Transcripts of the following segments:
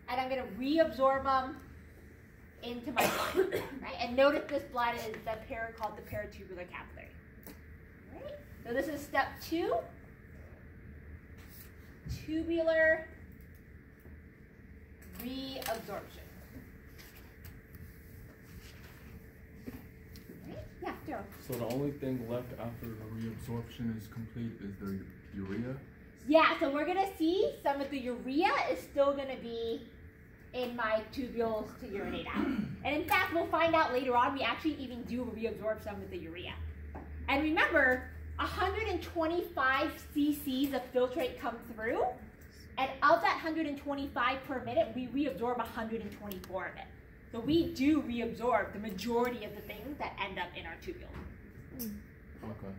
and I'm going to reabsorb them into my blood. Right? And notice this blood is called the paratubular capillary. Right? So this is step 2, tubular reabsorption. Right? Yeah, Daryl. So the only thing left after the reabsorption is complete is the urea? Yeah, so we're going to see some of the urea is still going to be in my tubules to urinate out. And in fact, we'll find out later on, we actually even do reabsorb some of the urea. And remember, 125 cc's of filtrate come through, and of that 125 per minute, we reabsorb 124 of it. So we do reabsorb the majority of the things that end up in our tubules. Okay.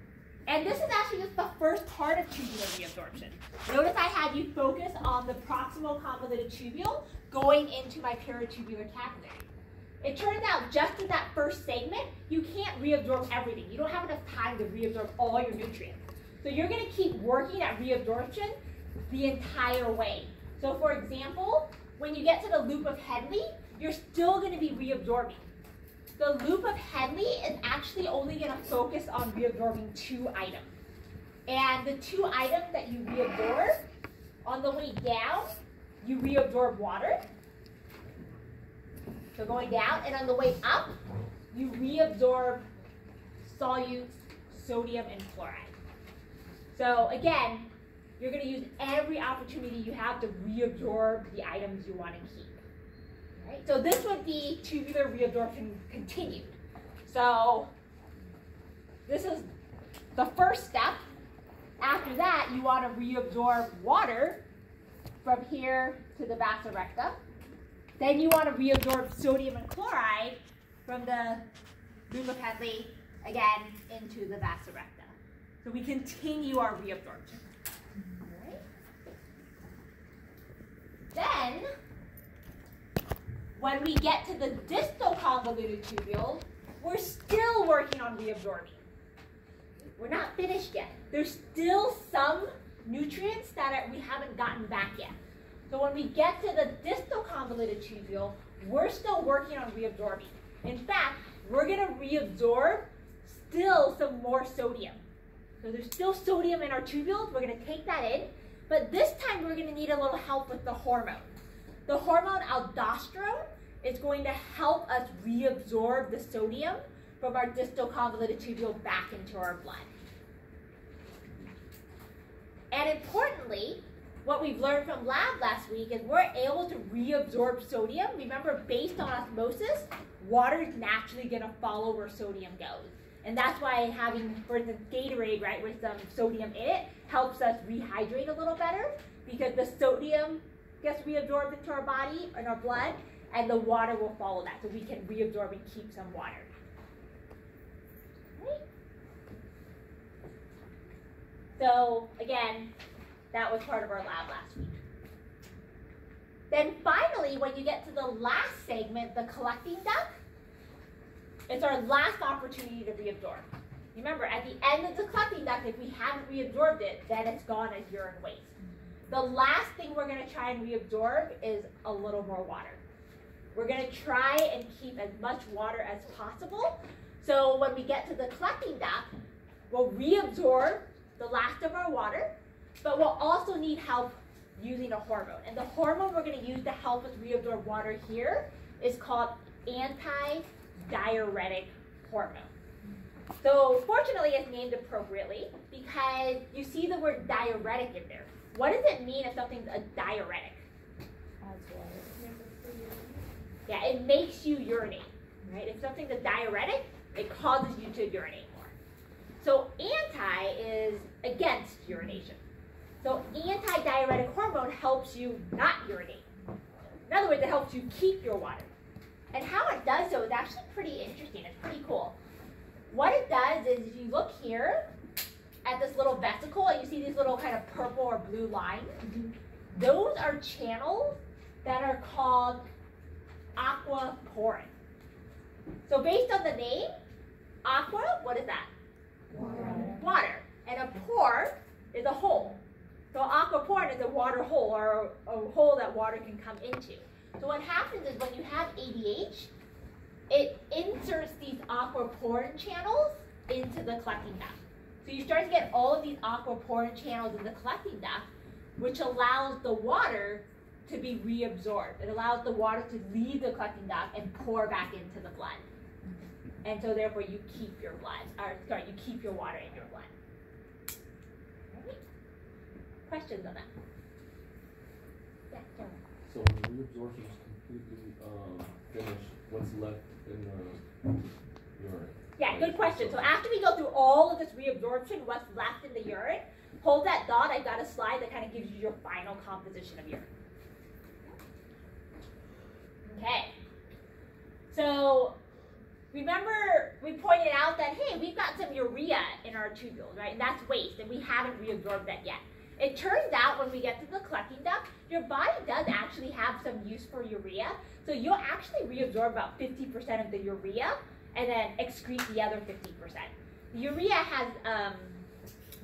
And this is actually just the first part of tubular reabsorption. Notice I had you focus on the proximal convoluted tubule going into my paratubular capillary. It turns out just in that first segment, you can't reabsorb everything. You don't have enough time to reabsorb all your nutrients. So you're going to keep working at reabsorption the entire way. So for example, when you get to the loop of Headley, you're still going to be reabsorbing. The loop of Headley is actually only going to focus on reabsorbing 2 items. And the 2 items that you reabsorb, on the way down, you reabsorb water. So going down, and on the way up, you reabsorb solutes, sodium, and chloride. So again, you're going to use every opportunity you have to reabsorb the items you want to keep. Right? So this would be tubular reabsorption continued. So this is the first step. After that, you want to reabsorb water from here to the vasa recta. Then you want to reabsorb sodium and chloride from the loop of Headley, again, into the vasa recta. So we continue our reabsorption. Right. Then, when we get to the distal convoluted tubule, we're still working on reabsorbing. We're not finished yet. There's still some nutrients that we haven't gotten back yet. So when we get to the distal convoluted tubule, we're still working on reabsorbing. In fact, we're going to reabsorb still some more sodium. So there's still sodium in our tubules. We're going to take that in. But this time, we're going to need a little help with the hormone. The hormone aldosterone is going to help us reabsorb the sodium from our distal convoluted tubule back into our blood. And importantly, what we've learned from lab last week is we're able to reabsorb sodium. Remember, based on osmosis, water is naturally going to follow where sodium goes. And that's why having, for instance, Gatorade, right, with some sodium in it, helps us rehydrate a little better, because the sodium gets reabsorbed into our body and our blood, and the water will follow that, so we can reabsorb and keep some water. Right? So again, that was part of our lab last week. Then finally, when you get to the last segment, the collecting duct, it's our last opportunity to reabsorb. Remember, at the end of the collecting duct, if we haven't reabsorbed it, then it's gone as urine waste. The last thing we're going to try and reabsorb is a little more water. We're going to try and keep as much water as possible. So when we get to the collecting duct, we'll reabsorb the last of our water, but we'll also need help using a hormone. And the hormone we're going to use to help us reabsorb water here is called anti-diuretic hormone. So fortunately, it's named appropriately because you see the word diuretic in there. What does it mean if something's a diuretic? Yeah, it makes you urinate, right? If something's a diuretic, it causes you to urinate more. So anti is against urination. So anti-diuretic hormone helps you not urinate. In other words, it helps you keep your water. And how it does so is actually pretty interesting. It's pretty cool. What it does is, if you look here at this little vesicle, and you see these little kind of purple or blue lines, those are channels that are called aquaporin. So based on the name, aqua, what is that? Water. And a pore is a hole. So aquaporin is a water hole, or a hole that water can come into. So what happens is when you have ADH, it inserts these aquaporin channels into the collecting duct. So you start to get all of these aquaporin channels in the collecting duct, which allows the water to be reabsorbed. It allows the water to leave the collecting duct and pour back into the blood. And so therefore you keep your blood, or sorry, you keep your water in your blood. Right. Questions on that? Yeah, Jeremy. So when the reabsorption is completely finished, what's left in the urine? Yeah, good question. So after we go through all of this reabsorption, what's left in the urine, hold that thought. I've got a slide that kind of gives you your final composition of urine. Okay. So remember we pointed out that, hey, we've got some urea in our tubules, right? And that's waste, and we haven't reabsorbed that yet. It turns out when we get to the collecting duct, your body does actually have some use for urea. So you'll actually reabsorb about 50% of the urea and then excrete the other 50%. The urea has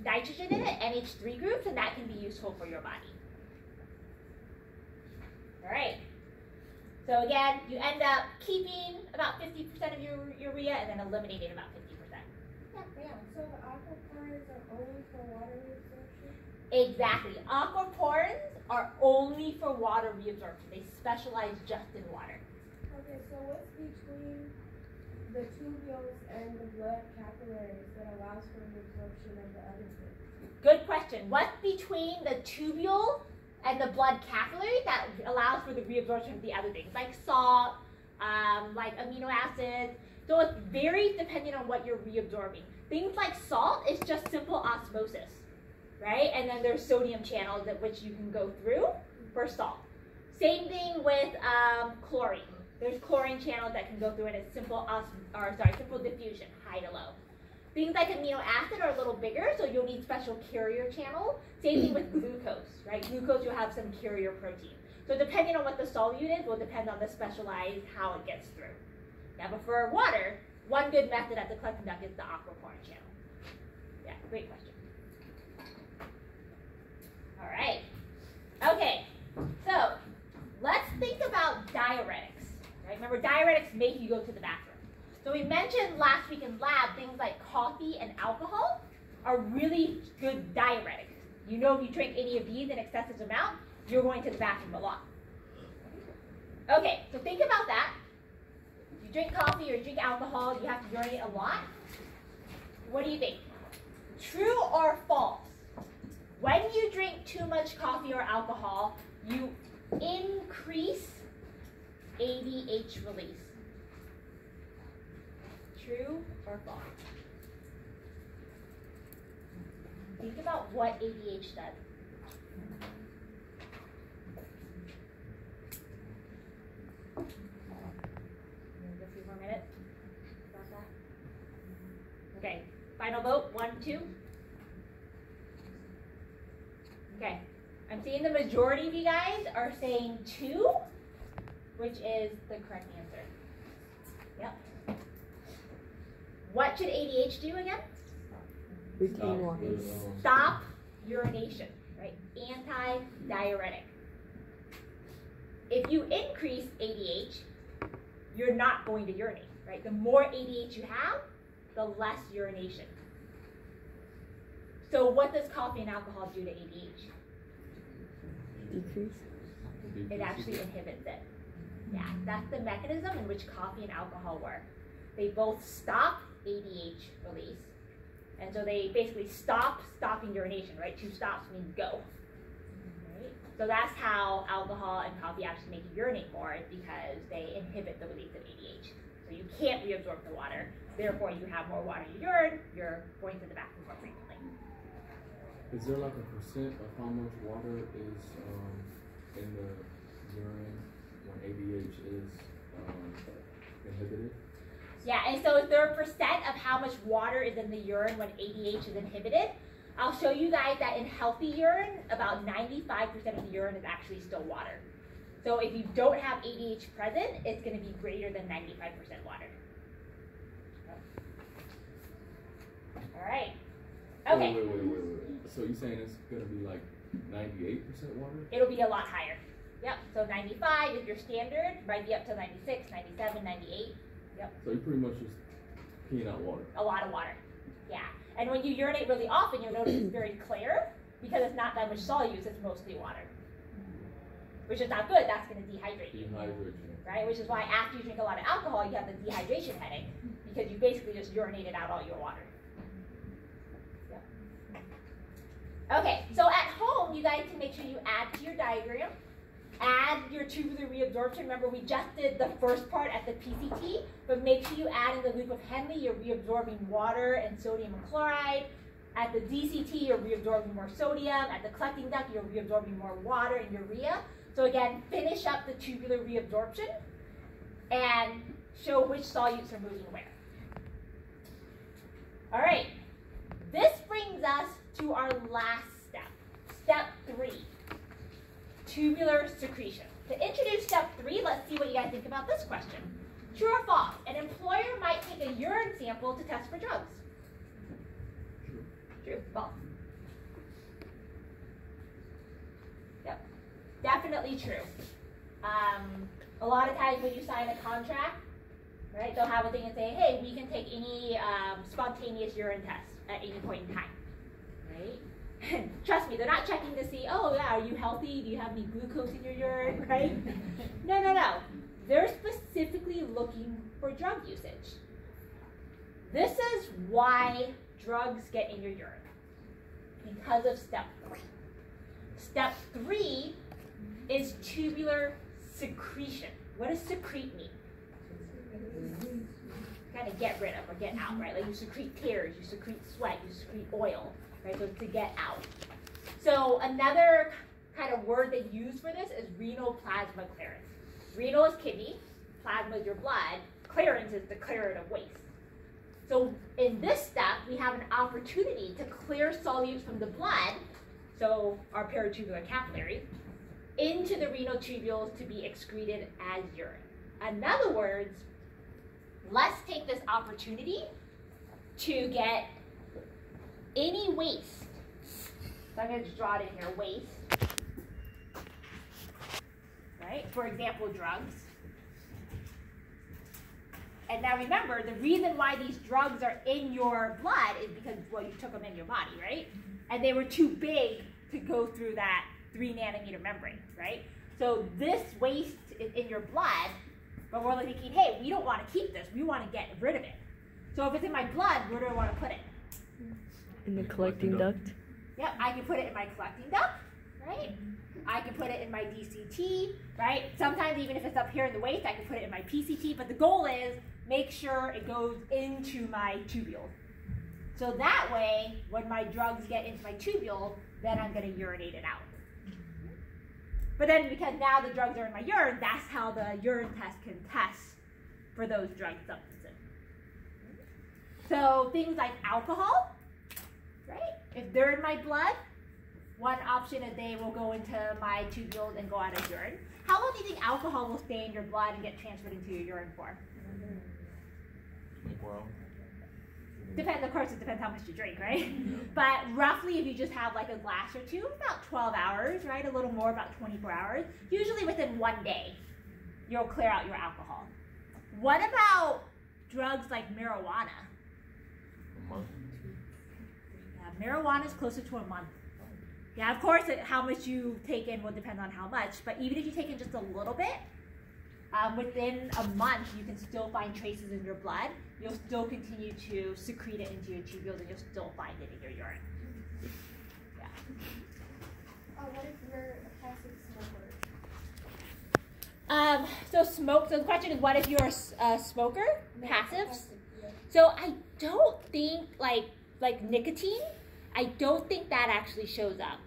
nitrogen in it, NH3 groups, and that can be useful for your body. All right. So again, you end up keeping about 50% of your urea and then eliminating about 50%. Yeah. So the aquaporins are only for water reabsorption? Exactly. Aquaporins are only for water reabsorption. They specialize just in water. Okay, so what's between the tubules and the blood capillaries that allows for reabsorption of the other things? Good question. What's between the tubule and the blood capillary that allows for the reabsorption of the other things, like salt, like amino acids? So it varies depending on what you're reabsorbing. Things like salt is just simple osmosis, right? And then there's sodium channels at which you can go through for salt. Same thing with chlorine. There's chlorine channels that can go through it as simple simple diffusion, high to low. Things like amino acid are a little bigger, so you'll need special carrier channel. Same thing with glucose, right? Glucose, you'll have some carrier protein. So depending on what the solute is will depend on the specialized how it gets through. Now, but for water, one good method at the collecting duct is the aquaporin channel. Yeah, great question. All right. Okay, so let's think about diuretics. Right? Remember, diuretics make you go to the bathroom. So we mentioned last week in lab things like coffee and alcohol are really good diuretics. You know, if you drink any of these in excessive amount, you're going to the bathroom a lot. Okay, so think about that. If you drink coffee or you drink alcohol, you have to urinate a lot. What do you think? True or false? When you drink too much coffee or alcohol, you increase ADH release. True or false? Think about what ADH does. A few more minutes about that. Okay, final vote, 1, 2. Okay, I'm seeing the majority of you guys are saying 2, which is the correct answer. Yep. What should ADH do again? Retain water. Stop urination, right? Anti-diuretic. If you increase ADH, you're not going to urinate, right? The more ADH you have, the less urination. So what does coffee and alcohol do to ADH? Decrease. It actually inhibits it. Yeah, that's the mechanism in which coffee and alcohol work. They both stop ADH release. And so they basically stopping urination, right? 2 stops means go. Right? So that's how alcohol and coffee actually make you urinate more, is because they inhibit the release of ADH. So you can't reabsorb the water. Therefore, you have more water in your urine. You're going to the bathroom more frequently. Is there like a percent of how much water is in the urine when ADH is inhibited? Yeah, and so is there a percent of how much water is in the urine when ADH is inhibited? I'll show you guys that in healthy urine, about 95% of the urine is actually still water. So if you don't have ADH present, it's going to be greater than 95% water. All right. Okay. Wait. So you're saying it's going to be like 98% water? It'll be a lot higher. Yep, so 95 is your standard, might be up to 96, 97, 98. Yep. So you pretty much just peeing out water. A lot of water. Yeah. And when you urinate really often, you'll notice it's very clear because it's not that much solutes, it's mostly water. Which is not good, that's going to dehydrate you. Right? Which is why after you drink a lot of alcohol, you have the dehydration headache because you basically just urinated out all your water. Yep. Okay, so at home, you guys can make sure you add to your diagram. Add your tubular reabsorption. Remember, we just did the first part at the PCT, but make sure you add in the loop of Henle, you're reabsorbing water and sodium and chloride. At the DCT, you're reabsorbing more sodium. At the collecting duct, you're reabsorbing more water and urea. So again, finish up the tubular reabsorption and show which solutes are moving where. All right, this brings us to our last step, step 3. Tubular secretion. To introduce step 3, let's see what you guys think about this question. True or false? An employer might take a urine sample to test for drugs. True. False. Yep. Definitely true. A lot of times when you sign a contract, right, they'll have a thing and say, hey, we can take any spontaneous urine test at any point in time. Right? Trust me, they're not checking to see, oh yeah, are you healthy? Do you have any glucose in your urine, right? No. They're specifically looking for drug usage. This is why drugs get in your urine, because of step 3. Step 3 is tubular secretion. What does secrete mean? Kind of get rid of or get out, right? Like you secrete tears, you secrete sweat, you secrete oil. Right, so to get out. So another kind of word they use for this is renal plasma clearance. Renal is kidney, plasma is your blood, clearance is the clearance of waste. So in this step, we have an opportunity to clear solutes from the blood, so our peritubular capillary, into the renal tubules to be excreted as urine. In other words, let's take this opportunity to get any waste. So I'm going to just draw it in here, waste. Right? For example, drugs. And now remember, the reason why these drugs are in your blood is because, well, you took them in your body, right? And they were too big to go through that 3 nanometer membrane, right? So this waste is in your blood, but we're thinking, hey, we don't want to keep this. We want to get rid of it. So if it's in my blood, where do I want to put it? In the collecting duct? Yep, I can put it in my collecting duct, right? I can put it in my DCT, right? Sometimes even if it's up here in the waist, I can put it in my PCT, but the goal is make sure it goes into my tubule. So that way, when my drugs get into my tubule, then I'm going to urinate it out. But then because now the drugs are in my urine, that's how the urine test can test for those drug substances. So things like alcohol, right? If they're in my blood, one option is they will go into my tubules and go out as urine. How long do you think alcohol will stay in your blood and get transferred into your urine for? 24 hours. Depends, of course, it depends how much you drink, right? But roughly, if you just have like a glass or two, about 12 hours, right? A little more, about 24 hours. Usually within 1 day, you'll clear out your alcohol. What about drugs like marijuana? A month. Yeah, marijuana is closer to a month. Yeah, of course, how much you take in will depend on how much, but even if you take in just a little bit, within a month, you can still find traces in your blood. You'll still continue to secrete it into your tubules, and you'll still find it in your urine. Yeah. What if you're a passive smoker? So the question is, what if you're a smoker? Passive? Yeah. So I don't think, like nicotine, I don't think that actually shows up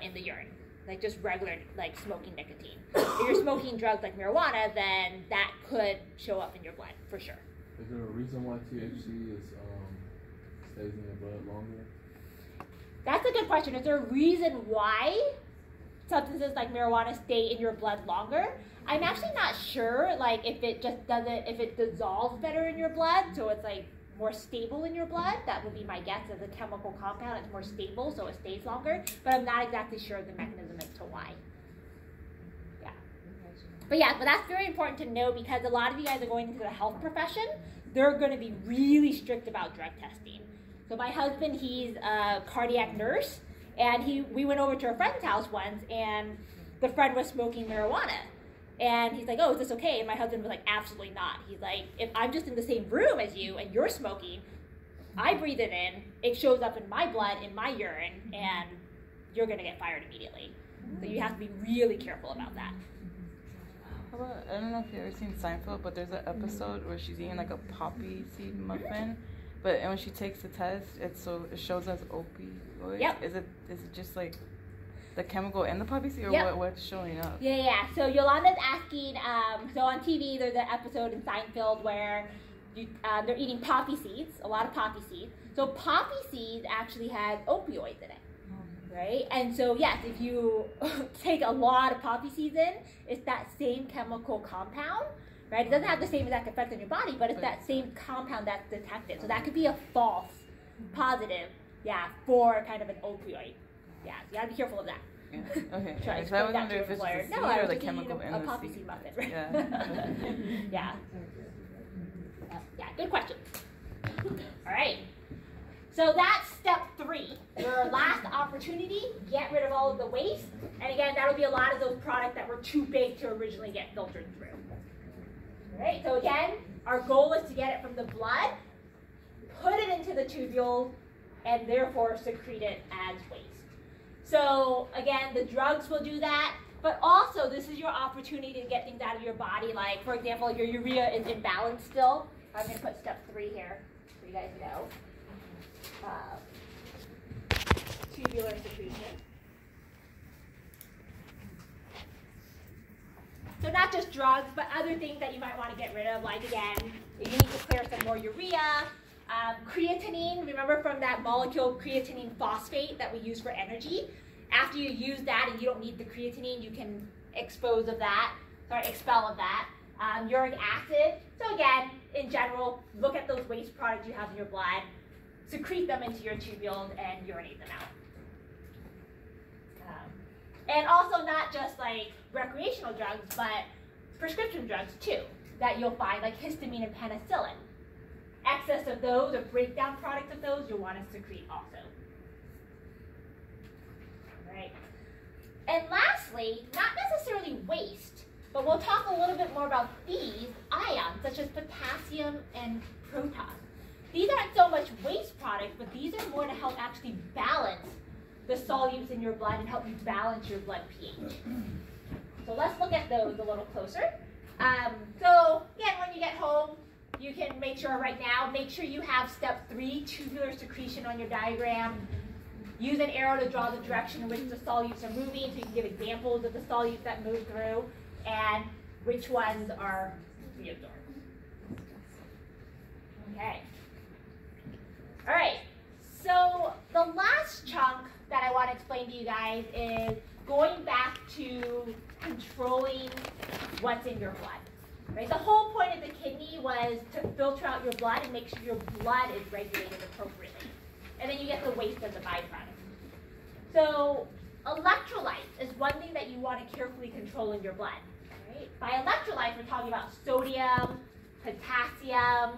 in the urine. Like just regular, like smoking nicotine. If you're smoking drugs like marijuana, then that could show up in your blood, for sure. Is there a reason why THC is stays in your blood longer? That's a good question. Is there a reason why substances like marijuana stay in your blood longer? I'm actually not sure, like if it just doesn't, if it dissolves better in your blood, so it's like more stable in your blood. That would be my guess. As a chemical compound, it's more stable, so it stays longer. But I'm not exactly sure of the mechanism as to why. But yeah, but that's very important to know because a lot of you guys are going into the health profession. They're going to be really strict about drug testing. So my husband, he's a cardiac nurse, and we went over to a friend's house once, and the friend was smoking marijuana. And he's like, oh, is this okay? And my husband was like, absolutely not. He's like, if I'm just in the same room as you and you're smoking, I breathe it in, it shows up in my blood, in my urine, and you're going to get fired immediately. So you have to be really careful about that. How about, I don't know if you've ever seen Seinfeld, but there's an episode where she's eating like a poppy seed muffin, and when she takes the test, it shows as opioids. Yep. Is it just like the chemical in the poppy seed, or yep. what's showing up? Yeah. So Yolanda's asking. So on TV, there's an episode in Seinfeld where they're eating poppy seeds, a lot of poppy seeds. So poppy seeds actually has opioids in it. Right? And so, yes, if you take a lot of poppy seeds in, it's that same chemical compound, right? It doesn't have the same exact effect on your body, but it's that same compound that's detected. So that could be a false positive, for kind of an opioid. Yeah, so you gotta be careful of that. Yeah. Okay. Try So I was wondering if it's just the seed or the chemical in a the poppy seed. seed muffin, right? Yeah. Yeah, good question. All right. So that's step 3, your last opportunity, get rid of all of the waste. And again, that'll be a lot of those products that were too big to originally get filtered through. All right, so again, our goal is to get it from the blood, put it into the tubules, and therefore secrete it as waste. So again, the drugs will do that, but also this is your opportunity to get things out of your body, like for example, your urea is imbalanced still. I'm gonna put step 3 here so you guys know. Tubular secretion. So not just drugs, but other things that you might want to get rid of, like again, you need to clear some more urea. Creatinine, remember from that molecule creatinine phosphate that we use for energy? After you use that and you don't need the creatinine, you can expel of that. Uric acid. So again, in general, look at those waste products you have in your blood, secrete them into your tubules and urinate them out. And also not just like recreational drugs, but prescription drugs too, that you'll find like histamine and penicillin. Excess of those or breakdown products of those you'll want to secrete also. All right. And lastly, not necessarily waste, but we'll talk a little bit more about these ions, such as potassium and proton. These aren't so much waste products, but these are more to help actually balance the solutes in your blood and help you balance your blood pH. So let's look at those a little closer. So again, when you get home, you can make sure make sure you have step 3, tubular secretion on your diagram. Use an arrow to draw the direction in which the solutes are moving, so you can give examples of the solutes that move through and which ones are reabsorbed. Okay. All right, so the last chunk that I want to explain to you guys is going back to controlling what's in your blood. Right? The whole point of the kidney was to filter out your blood and make sure your blood is regulated appropriately. And then you get the waste as a byproduct. So electrolytes is one thing that you want to carefully control in your blood. Right? By electrolytes, we're talking about sodium, potassium,